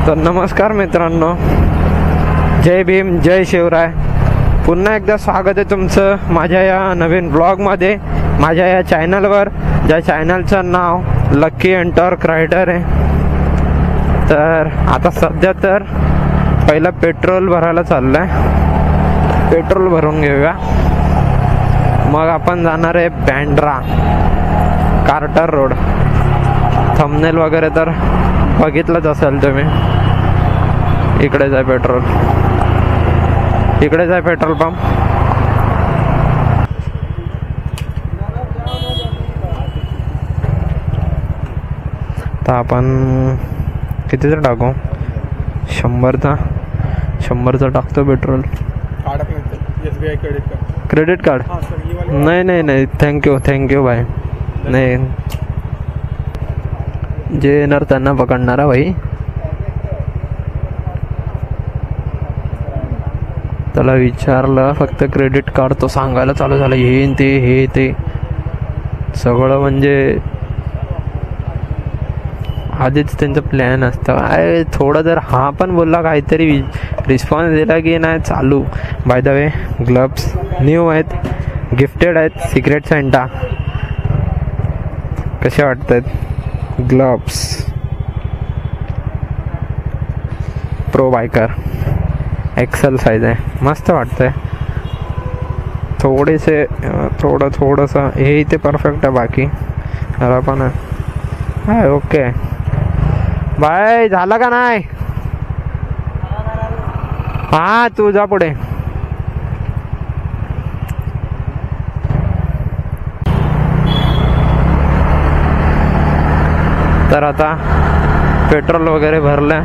तर नमस्कार मित्रांनो, जय भीम जय शिवराय. पुन्हा एकदा स्वागत आहे तुमचं माझ्या या नवीन ब्लॉगमध्ये, माझ्या या चॅनलवर, ज्या चॅनलचं नाव लकी अँड टॉर्क रायडर आहे. तर आता सध्या तर पहिला पेट्रोल भरायला चाललंय, पेट्रोल भरून घेऊया. मग आपण जाणार आहे बँड्रा कार्टर रोड. थंबनेल वगैरे तर बघितलंच असेल तुम्ही. इकडेच आहे पेट्रोल, इकडेच आहे पेट्रोल पंप. तर आपण कितीचं टाकू? 100चा टाकतो पेट्रोल. Credit card? नाही थँक्यू भाई. नाही, जे येणार त्यांना पकडणारा भाई. त्याला विचारलं फक्त क्रेडिट कार्ड, तो सांगायला चालू झाला हे ते सगळं. म्हणजे आधीच त्यांचं प्लॅन असतं. थोडं जर हा पण बोलला, काहीतरी रिस्पॉन्स दिला की नाही चालू. By the way gloves new आहेत, गिफ्टेड आहेत, सिक्रेट सेंटा. कसे वाटतात gloves? Pro biker XL size आहे, मस्त वाटतंय. थोडंसं हे इथे परफेक्ट आहे, बाकी त्याला पण आहे. Okay bye. झालं का नाही? हा, तू जा पुढे. तर आता पेट्रोल वगैरे भरलं,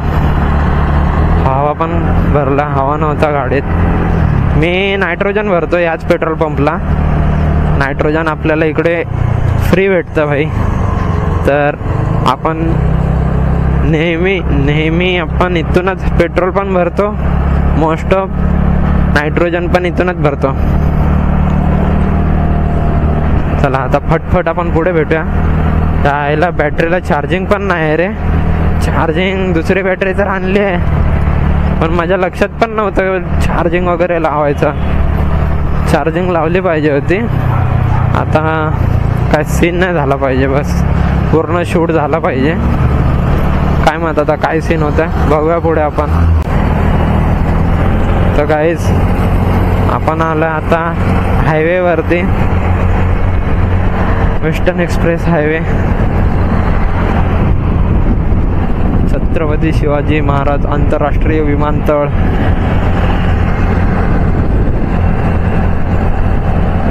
हवा पण भरला. हवा नव्हता गाडीत. मी नायट्रोजन भरतो याच पेट्रोल पंपला. नायट्रोजन आपल्याला इकडे फ्री भेटतं भाई. तर आपण नेहमी आपण इथूनच पेट्रोल पण भरतो, मोस्ट ऑफ नायट्रोजन पण इथूनच भरतो. चला आता फटफट आपण पुढे भेटूया. त्याला बॅटरीला चार्जिंग पण नाही रे. चार्जिंग दुसरी बॅटरी तर आणली आहे, पण माझ्या लक्षात पण नव्हतं चार्जिंग वगैरे लावायचं. चार्जिंग लावली पाहिजे होती. आता काय सीन नाही झाला पाहिजे, बस पूर्ण शूट झाला पाहिजे. काय माहित आता काय सीन होता, बघूया पुढे आपण. तर काहीच आपण आलं आता हायवेवरती, western express highway. Chhatrapati Shivaji Maharaj आंतरराष्ट्रीय विमानतळ.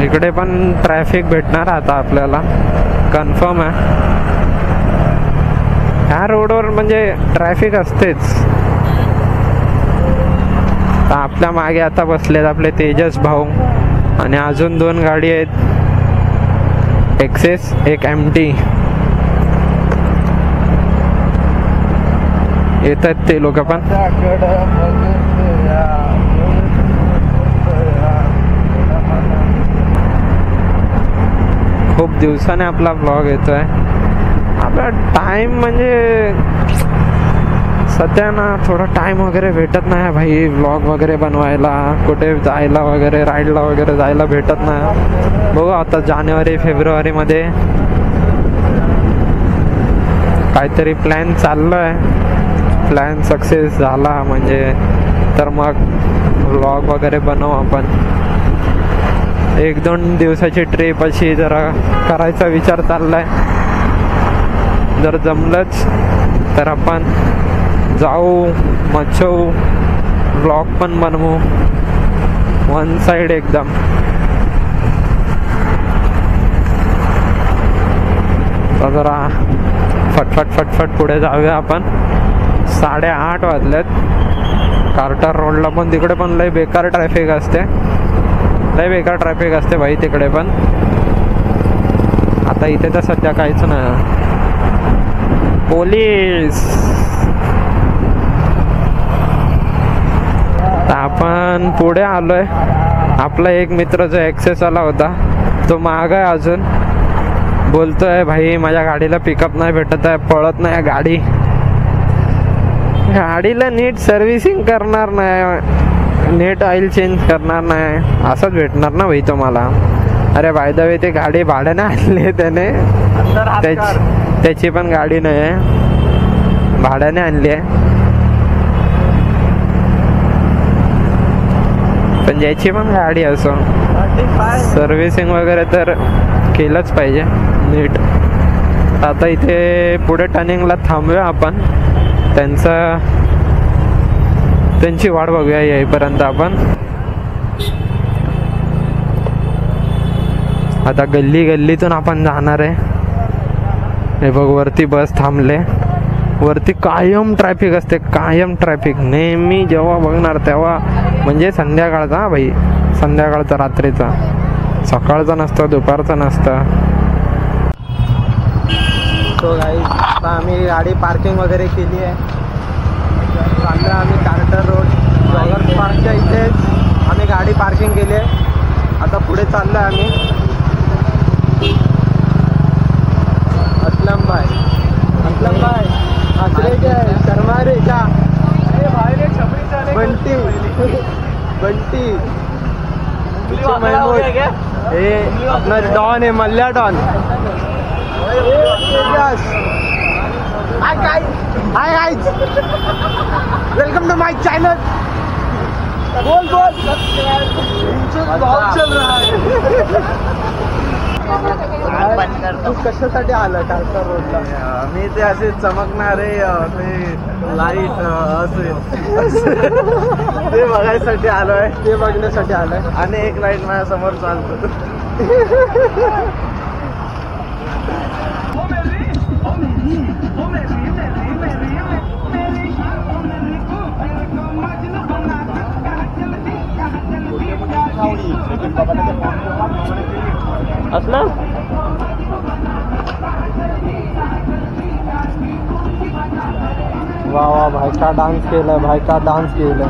इकडे पण ट्रॅफिक भेटणार आता आपल्याला, कन्फर्म आहे. ह्या रोडवर म्हणजे ट्रॅफिक असतेच. तर आपल्या मागे आता बसलेत आपले तेजस भाऊ, आणि अजून 2 गाडी आहेत, एक्सेस, एक MT. येत आहेत ते लोक पण. खूप दिवसाने आपला ब्लॉग येतोय. आपला टाइम म्हणजे सध्या ना थोडा टाइम वगैरे भेटत नाही भाई, ब्लॉग वगैरे बनवायला, कुठे जायला वगैरे, राईडला वगैरे जायला भेटत नाही. बघू आता जानेवारी फेब्रुवारी मध्ये काहीतरी प्लॅन चाललाय. प्लॅन सक्सेस झाला म्हणजे तर मग व्लॉग वगैरे बनवू आपण. 1-2 दिवसाची ट्रिप अशी जरा करायचा विचार चाललाय. जर जमलंच तर आपण जाऊ, मच्छवू, व्लॉग पण बनवू, वन साइड एकदम. तर जरा फटफट पुढे जाऊया आपण. 8:30 वाजलेत. कार्टर रोडला पण तिकडे पण लय बेकार ट्रॅफिक असते, भाई तिकडे पण. आता इथे तर सध्या काहीच नाही. पोलीस. आपण पुढे आलोय. आपला एक मित्र जो एक्सेस आला होता तो माग आहे अजून. बोलतोय भाई माझ्या गाडीला पिकअप नाही भेटत आहे, पळत नाही गाडी. गाडीला नीट सर्व्हिसिंग करणार नाही, नीट ऑइल चेंज करणार नाही, असंच भेटणार ना भाई तुम्हाला. अरे बाय द वे ते गाडी भाड्याने आणली त्याने, त्याची पण गाडी नाही आहे, भाड्याने आणली आहे. पण ज्याची पण गाडी असो सर्व्हिसिंग वगैरे तर केलंच पाहिजे नीट. आता इथे पुढे टर्निंगला थांबूया आपण, त्यांची वाट बघूया येईपर्यंत आपण. आता गल्लीतून आपण जाणार आहे. हे बघ वरती बस थांबले, वरती कायम ट्रॅफिक असते, कायम ट्रॅफिक नेहमी. जेव्हा बघणार तेव्हा म्हणजे संध्याकाळचा, हा भाई संध्याकाळचा, रात्रीचा, सकाळचा नसतं, दुपारचा नसतं. तो गाईज आता आम्ही गाडी पार्किंग वगैरे केली आहे, चाललो आम्ही कार्टर रोड जॉगर्स पार्कच्या इथेच आम्ही गाडी पार्किंग केली आहे. आता पुढे चाललो आम्ही. असलम भाई हसरे क्या शर्मा रे क्या, बंटी महमूद, हे अपना डॉन है, Mallya don. Hi guys, welcome to my channel. बोल चल रहा है. तू कशासाठी आला कार्टर रोडला? मी ते असे चमकणारे ते लाईट असे ते बघायसाठी आलोय, ते बघण्यासाठी आलाय. आणि एक लाईट माझ्या समोर चालतो. असलं वा वा, भाई का डान्स केलाय, भाई का डान्स केलाय.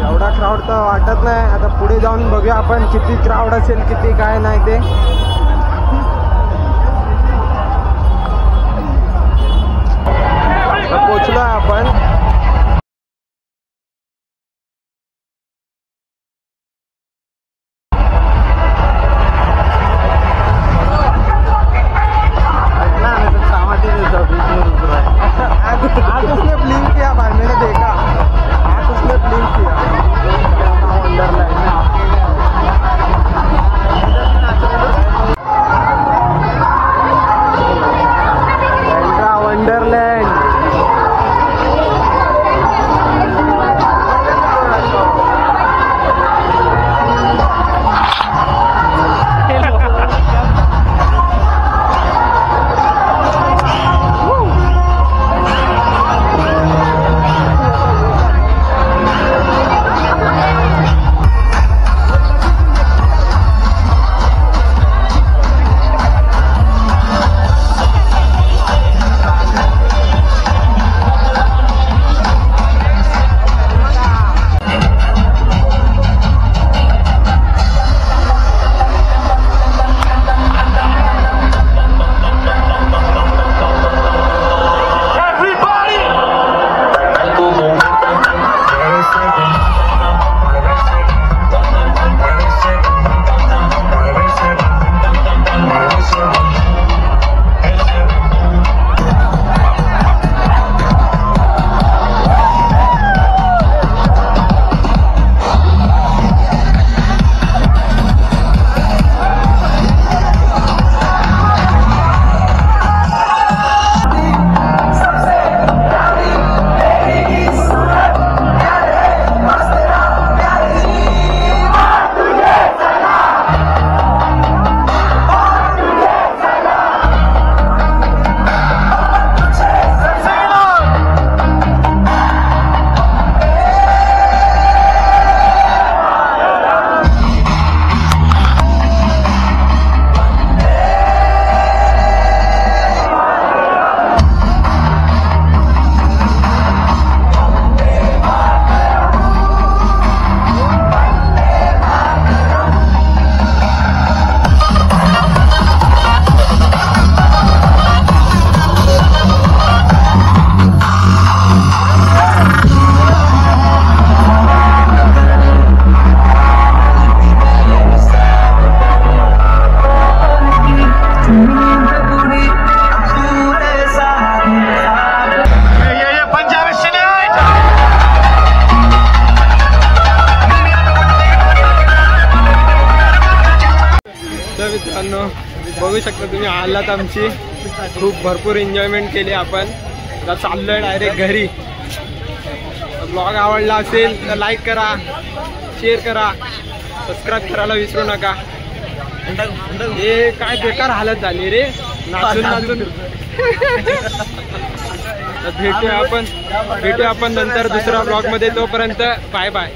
एवढा क्राऊड तर वाटत नाही. आता पुढे जाऊन बघूया आपण किती क्राऊड असेल, किती काय नाही ते. पोचलो आपण. आज उसने ब्लिंक किया भाई, मैंने देखा, आज उसने ब्लिंक किया अंडरलाइन. बघू शकता तुम्ही आलात आमची खूप भरपूर एन्जॉयमेंट केली आपण. आता चाललोय डायरेक्ट घरी. ब्लॉग आवडला असेल तर लाईक करा, शेअर करा, सबस्क्राईब करायला विसरू नका. हे काय बेकार हालत झाली रे नाचून नाचून. भेटूया आपण नंतर दुसऱ्या ब्लॉग मध्ये. तोपर्यंत बाय बाय.